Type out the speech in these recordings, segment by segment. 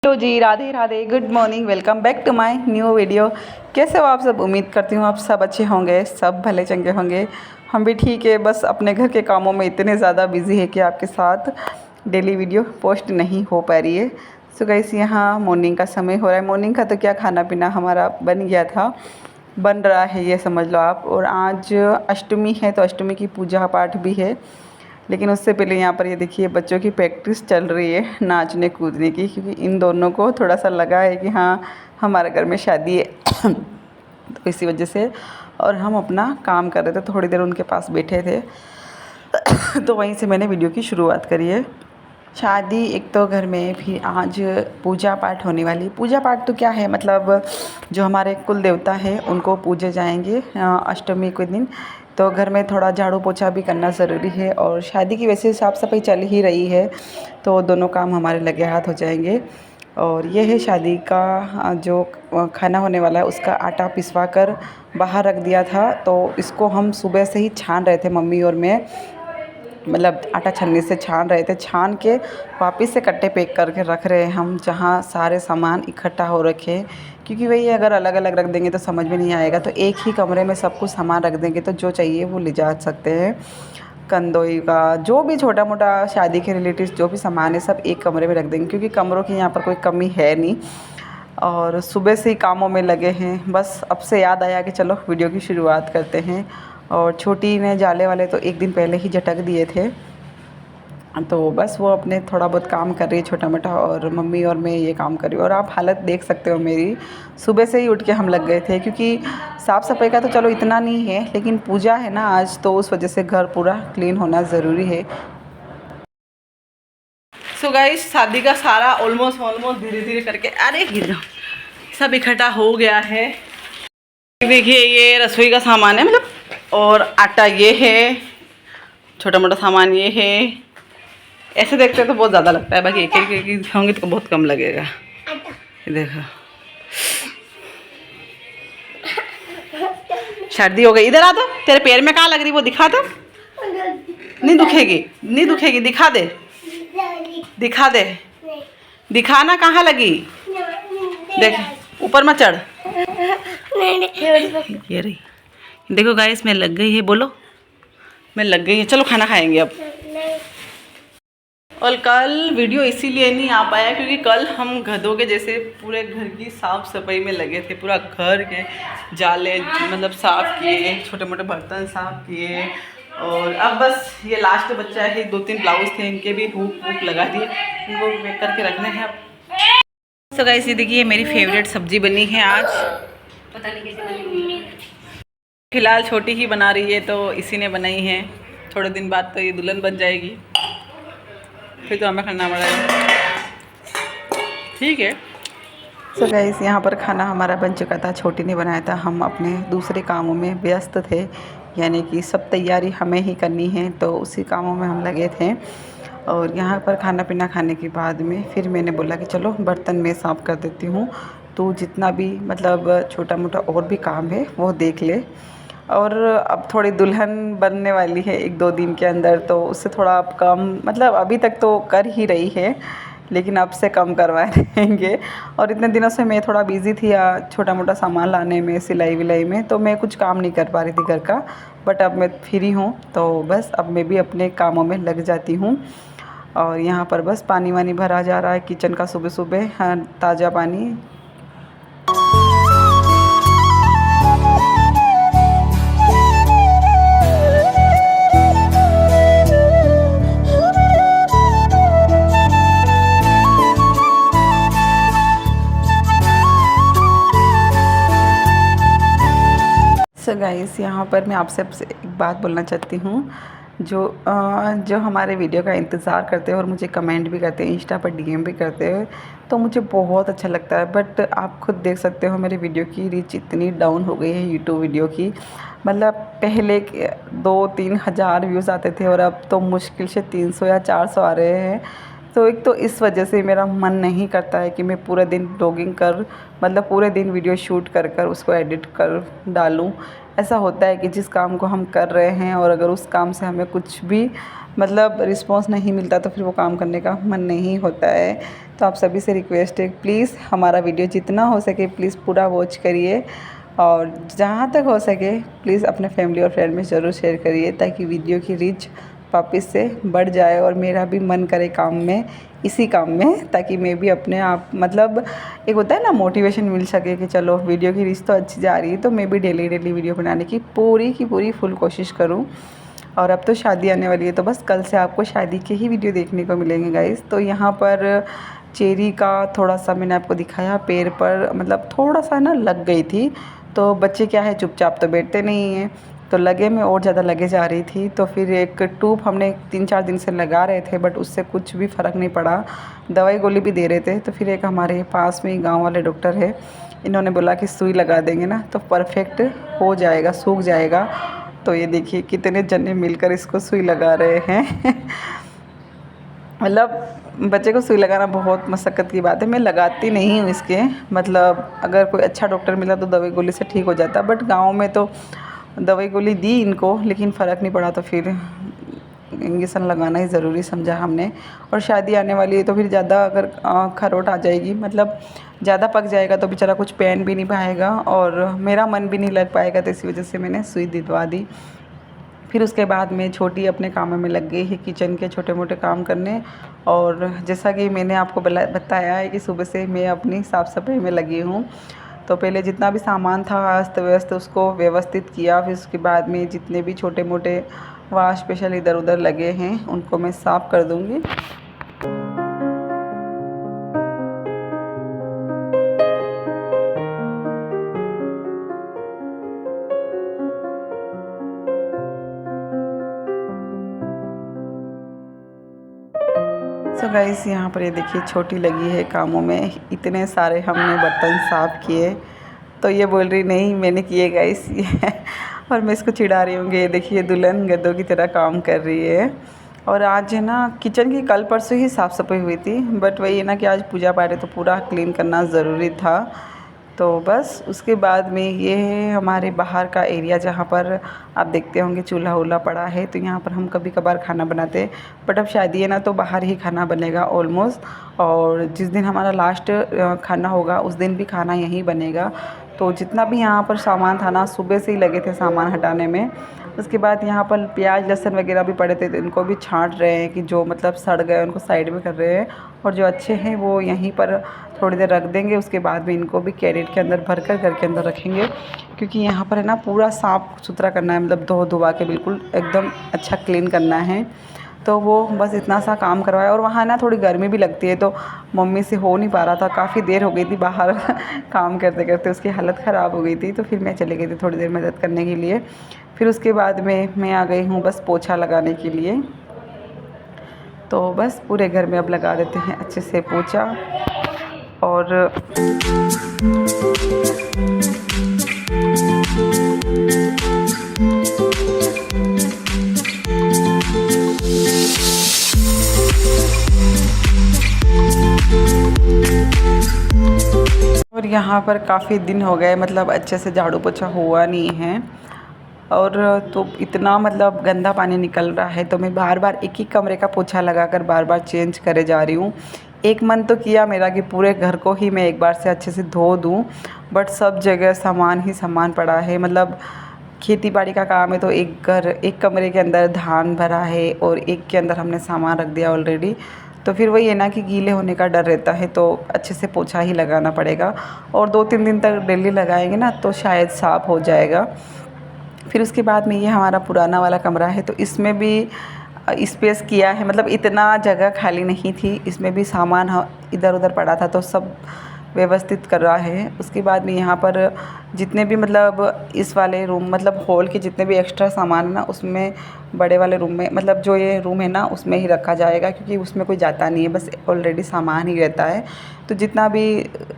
Hello ji, Radhe Radhe, good morning, welcome back to my new video. कैसे हो आप सब? उम्मीद करती हूँ आप सब अच्छे होंगे, सब भले चंगे होंगे। हम भी ठीक है, बस अपने घर के कामों में इतने ज़्यादा बिजी है कि आपके साथ डेली वीडियो पोस्ट नहीं हो पा रही है। सो गाइस, यहाँ मॉर्निंग का समय हो रहा है। मॉर्निंग का तो क्या, खाना पीना हमारा बन गया था, बन रहा है ये समझ लो आप। और आज अष्टमी है तो अष्टमी की पूजा पाठ भी है। लेकिन उससे पहले यहाँ पर ये देखिए बच्चों की प्रैक्टिस चल रही है नाचने कूदने की, क्योंकि इन दोनों को थोड़ा सा लगा है कि हाँ हमारे घर में शादी है तो इसी वजह से। और हम अपना काम कर रहे थे, थोड़ी देर उनके पास बैठे थे तो वहीं से मैंने वीडियो की शुरुआत करी है। शादी एक तो घर में, फिर आज पूजा पाठ होने वाली। पूजा पाठ तो क्या है, मतलब जो हमारे कुल देवता हैं उनको पूजे जाएंगे अष्टमी के दिन। तो घर में थोड़ा झाड़ू पोछा भी करना ज़रूरी है, और शादी की वैसे साफ़ सफाई चल ही रही है तो दोनों काम हमारे लगे हाथ हो जाएंगे। और ये है शादी का जो खाना होने वाला है, उसका आटा पिसवा कर बाहर रख दिया था। तो इसको हम सुबह से ही छान रहे थे, मम्मी और मैं, मतलब आटा छन्नी से छान रहे थे। छान के वापस से कट्टे पैक करके रख रहे हैं हम, जहाँ सारे सामान इकट्ठा हो रखे हैं। क्योंकि वही अगर अलग अलग रख देंगे तो समझ में नहीं आएगा, तो एक ही कमरे में सब कुछ सामान रख देंगे तो जो चाहिए वो ले जा सकते हैं। कंदोई का जो भी छोटा मोटा शादी के रिलेटिव जो भी सामान है सब एक कमरे में रख देंगे, क्योंकि कमरों की यहाँ पर कोई कमी है नहीं। और सुबह से ही कामों में लगे हैं। बस अब से याद आया कि चलो वीडियो की शुरुआत करते हैं। और छोटी ने जाले वाले तो एक दिन पहले ही झटक दिए थे, तो बस वो अपने थोड़ा बहुत काम कर रही है छोटा मोटा, और मम्मी और मैं ये काम कर रही हूँ। और आप हालत देख सकते हो मेरी, सुबह से ही उठ के हम लग गए थे, क्योंकि साफ़ सफाई का तो चलो इतना नहीं है, लेकिन पूजा है ना आज, तो उस वजह से घर पूरा क्लीन होना ज़रूरी है। सो गाइस, शादी का सारा ऑलमोस्ट धीरे धीरे करके, अरे गिर जाओ, सब इकट्ठा हो गया है। देखिए ये रसोई का सामान है, मतलब, और आटा ये है, छोटा मोटा सामान ये है। ऐसे देखते तो बहुत ज़्यादा लगता है, बाकी एक एक होंगे तो बहुत कम लगेगा। देखो सर्दी हो गई, इधर आ, तो तेरे पैर में कहाँ लग रही वो दिखा दो। नहीं दुखेगी, नहीं दुखेगी, दिखा दे, दिखा दे, दिखाना कहाँ लगी। देख ऊपर मत चढ़। ये रही, देखो गाइस मैं लग गई है, बोलो मैं लग गई है। चलो खाना खाएंगे अब। और कल वीडियो इसीलिए नहीं आ पाया क्योंकि कल हम गधों के जैसे पूरे घर की साफ़ सफाई में लगे थे। पूरा घर के जाले मतलब साफ़ किए, छोटे मोटे बर्तन साफ़ किए। और अब बस ये लास्ट बच्चा है, 2-3 ब्लाउज थे इनके भी हुक लगा दिए, इनको पैक करके रखने हैं अब। तो गाइस ये देखिए मेरी फेवरेट सब्जी बनी है आज, पता नहीं कैसे बनी। फिलहाल छोटी ही बना रही है तो इसी ने बनाई है। थोड़े दिन बाद तो ये दुल्हन बन जाएगी, फिर तो हमें खाना पड़ेगा। ठीक है। सो गाइस यहाँ पर खाना हमारा बन चुका था, छोटी ने बनाया था। हम अपने दूसरे कामों में व्यस्त थे, यानी कि सब तैयारी हमें ही करनी है, तो उसी कामों में हम लगे थे। और यहाँ पर खाना पीना खाने के बाद में फिर मैंने बोला कि चलो बर्तन में साफ़ कर देती हूँ, तो जितना भी मतलब छोटा मोटा और भी काम है वो देख ले। और अब थोड़ी दुल्हन बनने वाली है 1-2 दिन के अंदर, तो उससे थोड़ा अब कम, मतलब अभी तक तो कर ही रही है लेकिन अब से कम करवा देंगे। और इतने दिनों से मैं थोड़ा बिज़ी थी छोटा मोटा सामान लाने में, सिलाई विलाई में, तो मैं कुछ काम नहीं कर पा रही थी घर का। बट अब मैं फ्री हूँ तो बस अब मैं भी अपने कामों में लग जाती हूँ। और यहाँ पर बस पानी वानी भरा जा रहा है किचन का, सुबह सुबह ताज़ा पानी। सो गाइस यहाँ पर मैं आपसे एक बात बोलना चाहती हूँ। जो हमारे वीडियो का इंतज़ार करते हैं और मुझे कमेंट भी करते हैं, इंस्टा पर डीएम भी करते हैं, तो मुझे बहुत अच्छा लगता है। बट आप खुद देख सकते हो मेरे वीडियो की रीच इतनी डाउन हो गई है यूट्यूब वीडियो की। मतलब पहले 2-3 हज़ार व्यूज़ आते थे और अब तो मुश्किल से 300 या 400 आ रहे हैं। तो एक तो इस वजह से मेरा मन नहीं करता है कि मैं पूरे दिन ब्लॉगिंग कर, मतलब पूरे दिन वीडियो शूट कर उसको एडिट कर डालूं। ऐसा होता है कि जिस काम को हम कर रहे हैं और अगर उस काम से हमें कुछ भी मतलब रिस्पांस नहीं मिलता तो फिर वो काम करने का मन नहीं होता है। तो आप सभी से रिक्वेस्ट है प्लीज़ हमारा वीडियो जितना हो सके प्लीज़ पूरा वॉच करिए, और जहाँ तक हो सके प्लीज़ अपने फैमिली और फ्रेंड में ज़रूर शेयर करिए, ताकि वीडियो की रीच वापस से बढ़ जाए और मेरा भी मन करे काम में, इसी काम में, ताकि मैं भी अपने आप मतलब एक होता है ना मोटिवेशन मिल सके कि चलो वीडियो की रीच तो अच्छी जा रही है, तो मैं भी डेली वीडियो बनाने की पूरी फुल कोशिश करूँ। और अब तो शादी आने वाली है, तो बस कल से आपको शादी के ही वीडियो देखने को मिलेंगे गाइस। तो यहाँ पर चेरी का थोड़ा सा मैंने आपको दिखाया, पैर पर मतलब थोड़ा सा ना लग गई थी, तो बच्चे क्या है चुपचाप तो बैठते नहीं हैं, तो लगे में और ज़्यादा लगे जा रही थी। तो फिर एक ट्यूब हमने 3-4 दिन से लगा रहे थे, बट उससे कुछ भी फ़र्क नहीं पड़ा, दवाई गोली भी दे रहे थे। तो फिर एक हमारे पास में ही गाँव वाले डॉक्टर है, इन्होंने बोला कि सुई लगा देंगे ना तो परफेक्ट हो जाएगा, सूख जाएगा। तो ये देखिए कितने जने मिलकर इसको सुई लगा रहे हैं मतलब बच्चे को सुई लगाना बहुत मशक्क़त की बात है, मैं लगाती नहीं हूँ इसके, मतलब अगर कोई अच्छा डॉक्टर मिला तो दवाई गोली से ठीक हो जाता, बट गांव में तो दवाई गोली दी इनको लेकिन फ़र्क नहीं पड़ा, तो फिर इंजेक्शन लगाना ही ज़रूरी समझा हमने। और शादी आने वाली है तो फिर ज़्यादा अगर खरोट आ जाएगी, मतलब ज़्यादा पक जाएगा तो बेचारा कुछ पहन भी नहीं पाएगा और मेरा मन भी नहीं लग पाएगा, तो इसी वजह से मैंने सुई दिलवा दी। फिर उसके बाद मैं छोटी अपने कामों में लग गई है, किचन के छोटे मोटे काम करने। और जैसा कि मैंने आपको बताया है कि सुबह से मैं अपनी साफ़ सफाई में लगी हूँ। तो पहले जितना भी सामान था अस्त व्यस्त उसको व्यवस्थित किया, फिर उसके बाद में जितने भी छोटे मोटे वाश स्पेशल इधर उधर लगे हैं उनको मैं साफ़ कर दूँगी। सो गाइस यहाँ पर ये देखिए छोटी लगी है कामों में, इतने सारे हमने बर्तन साफ़ किए, तो ये बोल रही नहीं मैंने किए गाइस और मैं इसको चिढ़ा रही हूँ। ये देखिए दुल्हन गद्दों की तरह काम कर रही है। और आज है ना किचन की कल परसों ही साफ़ सफाई हुई थी, बट वही है ना कि आज पूजा पाठ है तो पूरा क्लीन करना ज़रूरी था। तो बस उसके बाद में ये है हमारे बाहर का एरिया, जहाँ पर आप देखते होंगे चूल्हा वूल्हा पड़ा है, तो यहाँ पर हम कभी कभार खाना बनाते हैं, बट अब शादी है ना तो बाहर ही खाना बनेगा ऑलमोस्ट। और जिस दिन हमारा लास्ट खाना होगा उस दिन भी खाना यहीं बनेगा। तो जितना भी यहाँ पर सामान था ना सुबह से ही लगे थे सामान हटाने में। उसके बाद यहाँ पर प्याज लहसुन वगैरह भी पड़े थे, तो इनको भी छांट रहे हैं कि जो मतलब सड़ गए उनको साइड में कर रहे हैं, और जो अच्छे हैं वो यहीं पर थोड़ी देर रख देंगे। उसके बाद में इनको भी कैरेट के अंदर भर कर घर के अंदर रखेंगे, क्योंकि यहाँ पर है ना पूरा साफ़ सुथरा करना है, मतलब धो धुआ के बिल्कुल एकदम अच्छा क्लीन करना है। तो वो बस इतना सा काम करवाया, और वहाँ ना थोड़ी गर्मी भी लगती है, तो मम्मी से हो नहीं पा रहा था, काफ़ी देर हो गई थी बाहर काम करते करते उसकी हालत ख़राब हो गई थी। तो फिर मैं चली गई थी थोड़ी देर मदद करने के लिए। फिर उसके बाद में मैं आ गई हूँ बस पोछा लगाने के लिए। तो बस पूरे घर में अब लगा देते हैं अच्छे से पोछा। और यहाँ पर काफ़ी दिन हो गए, मतलब अच्छे से झाड़ू पोछा हुआ नहीं है, और तो इतना मतलब गंदा पानी निकल रहा है, तो मैं बार बार एक ही कमरे का पोछा लगाकर बार बार चेंज करे जा रही हूँ। एक मन तो किया मेरा कि पूरे घर को ही मैं एक बार से अच्छे से धो दूँ, बट सब जगह सामान ही सामान पड़ा है। मतलब खेती बाड़ी का काम है, तो एक कमरे के अंदर धान भरा है और एक के अंदर हमने सामान रख दिया ऑलरेडी। तो फिर वही है ना कि गीले होने का डर रहता है, तो अच्छे से पोछा ही लगाना पड़ेगा, और 2-3 दिन तक डेली लगाएंगे ना तो शायद साफ़ हो जाएगा। फिर उसके बाद में ये हमारा पुराना वाला कमरा है, तो इसमें भी स्पेस किया है, मतलब इतना जगह खाली नहीं थी, इसमें भी सामान इधर उधर पड़ा था, तो सब व्यवस्थित कर रहा है। उसके बाद में यहाँ पर जितने भी मतलब इस वाले रूम मतलब हॉल के जितने भी एक्स्ट्रा सामान है ना, उसमें बड़े वाले रूम में मतलब जो ये रूम है ना उसमें ही रखा जाएगा, क्योंकि उसमें कोई जाता नहीं है, बस ऑलरेडी सामान ही रहता है। तो जितना भी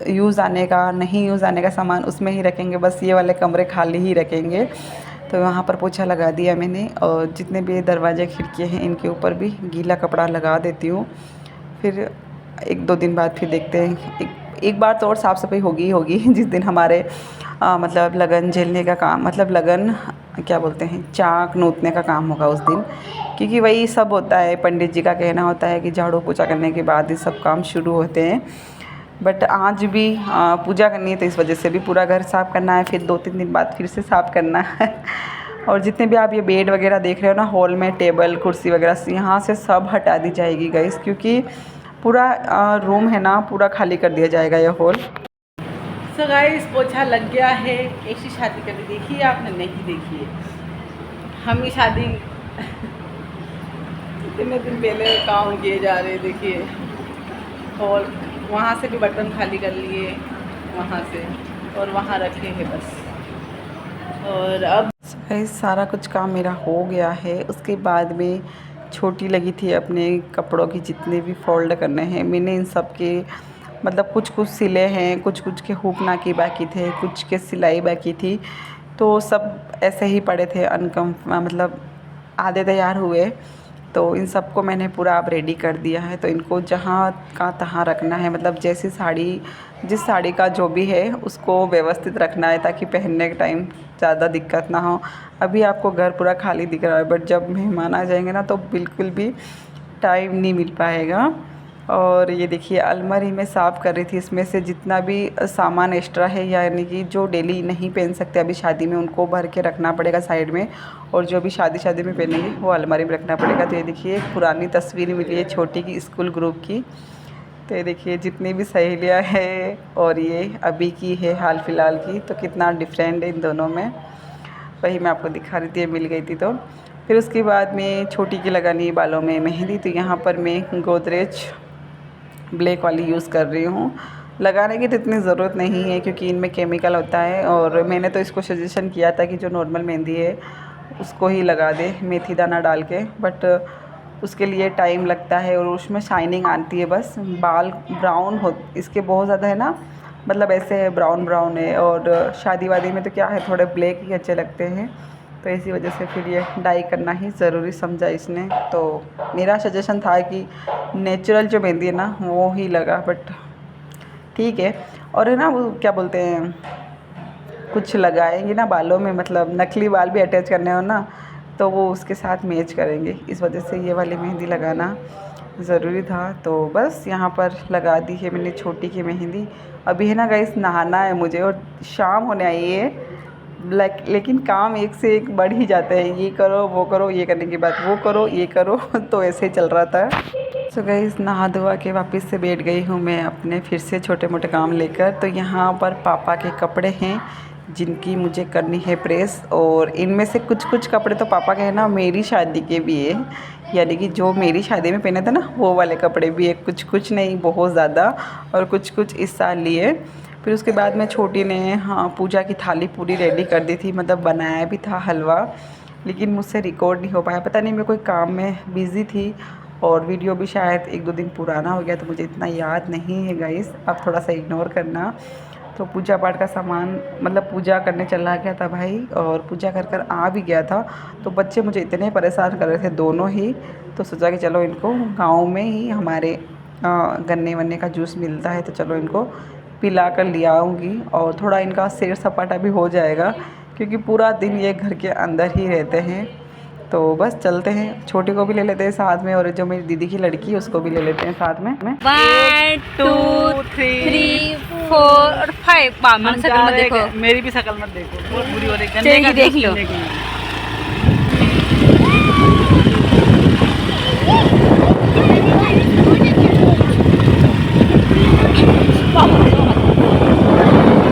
यूज़ आने का नहीं यूज़ आने का सामान उसमें ही रखेंगे, बस ये वाले कमरे खाली ही रखेंगे। तो वहाँ पर पोछा लगा दिया मैंने, और जितने भी दरवाजे खिड़कियाँ हैं इनके ऊपर भी गीला कपड़ा लगा देती हूँ। फिर 1-2 दिन बाद फिर देखते हैं, एक बार तो और साफ़ सफाई होगी जिस दिन हमारे मतलब लगन झेलने का काम, मतलब लगन क्या बोलते हैं, चाक नोतने का काम होगा उस दिन, क्योंकि वही सब होता है। पंडित जी का कहना होता है कि झाड़ू पोछा करने के बाद ही सब काम शुरू होते हैं। बट आज भी पूजा करनी है तो इस वजह से भी पूरा घर साफ़ करना है, फिर 2-3 दिन बाद फिर से साफ़ करना है। और जितने भी आप ये बेड वगैरह देख रहे हो ना हॉल में, टेबल कुर्सी वगैरह, यहाँ से सब हटा दी जाएगी गाइस, क्योंकि पूरा रूम है ना पूरा खाली कर दिया जाएगा ये हॉल। सो गाइस पोछा लग गया है। ऐसी शादी कभी देखी है आपने? नहीं देखी है। हम ये शादी इतने दिन पहले काम किए जा रहे, देखिए। और वहाँ से भी बर्तन खाली कर लिए, वहाँ से, और वहाँ रखे हैं बस। और अब सारा कुछ काम मेरा हो गया है। उसके बाद में छोटी लगी थी अपने कपड़ों की जितने भी फोल्ड करने हैं, मैंने इन सब के मतलब कुछ कुछ सिले हैं, कुछ कुछ के हुक ना की बाकी थे, कुछ के सिलाई बाकी थी, तो सब ऐसे ही पड़े थे मतलब आधे तैयार हुए। तो इन सबको मैंने पूरा अब रेडी कर दिया है। तो इनको जहाँ का तहाँ रखना है, मतलब जैसी साड़ी, जिस साड़ी का जो भी है उसको व्यवस्थित रखना है ताकि पहनने के टाइम ज़्यादा दिक्कत ना हो। अभी आपको घर पूरा खाली दिख रहा है, बट जब मेहमान आ जाएंगे ना तो बिल्कुल भी टाइम नहीं मिल पाएगा। और ये देखिए अलमारी में साफ़ कर रही थी, इसमें से जितना भी सामान एक्स्ट्रा है, यानी कि जो डेली नहीं पहन सकते अभी शादी में, उनको भर के रखना पड़ेगा साइड में, और जो भी शादी में पहनेंगे वो अलमारी में रखना पड़ेगा। तो ये देखिए एक पुरानी तस्वीर मिली है छोटी की स्कूल ग्रुप की। तो ये देखिए जितनी भी सहेलियाँ हैं और ये अभी की है हाल फ़िलहाल की, तो कितना डिफरेंट है इन दोनों में। वही मैं आपको दिखा रही थी, मिल गई थी। तो फिर उसके बाद में छोटी की लगानी बालों में मेहंदी। तो यहाँ पर मैं गोदरेज ब्लैक वाली यूज़ कर रही हूँ। लगाने की तो इतनी ज़रूरत नहीं है क्योंकि इनमें केमिकल होता है, और मैंने तो इसको सजेशन किया था कि जो नॉर्मल मेहंदी है उसको ही लगा दे मेथी दाना डाल के, बट उसके लिए टाइम लगता है और उसमें शाइनिंग आती है। बस बाल ब्राउन हो इसके बहुत ज़्यादा है ना, मतलब ऐसे है ब्राउन ब्राउन है, और शादी वादी में तो क्या है थोड़े ब्लैक ही अच्छे लगते हैं। तो इसी वजह से फिर ये डाई करना ही ज़रूरी समझा इसने। तो मेरा सजेशन था कि नेचुरल जो मेहंदी है ना वो ही लगा, बट ठीक है। और है ना वो क्या बोलते हैं, कुछ लगाएंगे ना बालों में, मतलब नकली बाल भी अटैच करने हो ना तो वो उसके साथ मैच करेंगे, इस वजह से ये वाली मेहंदी लगाना ज़रूरी था। तो बस यहाँ पर लगा दी है मैंने छोटी की मेहंदी। अभी है ना गाइस नहाना है मुझे, और शाम होने आई है, लेकिन काम एक से एक बढ़ ही जाता है, ये करो वो करो, ये करने के बाद वो करो ये करो तो ऐसे ही चल रहा था। सो गाइस नहा धोवा के वापस से बैठ गई हूँ मैं अपने फिर से छोटे मोटे काम लेकर। तो यहाँ पर पापा के कपड़े हैं जिनकी मुझे करनी है प्रेस, और इनमें से कुछ कुछ कपड़े तो पापा के हैं ना मेरी शादी के भी है, यानी कि जो मेरी शादी में पहने थे ना वो वाले कपड़े भी है, कुछ कुछ नहीं बहुत ज़्यादा, और कुछ कुछ इस साल लिए। फिर उसके बाद में छोटी ने पूजा की थाली पूरी रेडी कर दी थी, मतलब बनाया भी था हलवा, लेकिन मुझसे रिकॉर्ड नहीं हो पाया, पता नहीं मैं कोई काम में बिज़ी थी, और वीडियो भी शायद 1-2 दिन पुराना हो गया तो मुझे इतना याद नहीं है गाइस, आप थोड़ा सा इग्नोर करना। तो पूजा पाठ का सामान, मतलब पूजा करने चला गया था भाई, और पूजा कर कर आ भी गया था। तो बच्चे मुझे इतने परेशान कर रहे थे दोनों ही, तो सोचा कि चलो इनको गाँव में ही हमारे गन्ने वन्ने का जूस मिलता है, तो चलो इनको पिला कर ले आऊँगी, और थोड़ा इनका सैर सपाटा भी हो जाएगा क्योंकि पूरा दिन ये घर के अंदर ही रहते हैं। तो बस चलते हैं, छोटी को भी ले लेते हैं साथ में, और जो मेरी दीदी की लड़की है उसको भी ले लेते हैं साथ में। 1 2 3 4 और 5 बामन शक्ल मत देखो, मेरी भी शक्ल मत देखो, बहुत बुरी हो रही है। चलिए देख लो।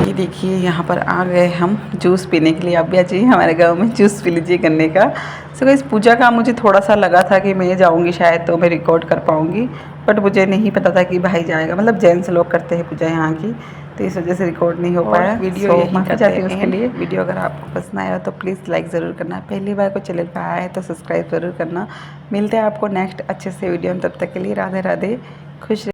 ये देखिए यहाँ पर आ गए हम जूस पीने के लिए। आप भी आ जाइए हमारे गांव में, जूस पी लीजिए गन्ने का। सो इस पूजा का मुझे थोड़ा सा लगा था कि मैं जाऊँगी शायद तो मैं रिकॉर्ड कर पाऊँगी, बट मुझे नहीं पता था कि भाई जाएगा, मतलब जेंट्स लोग करते हैं पूजा यहाँ की, तो इस वजह से रिकॉर्ड नहीं हो पाया। वीडियो यही करते हैं उसके लिए। वीडियो अगर आपको पसंद आया तो प्लीज़ लाइक ज़रूर करना, पहली बार को चैनल पर आया है तो सब्सक्राइब ज़रूर करना। मिलते हैं आपको नेक्स्ट अच्छे से वीडियो में, तब तक के लिए राधे राधे, खुश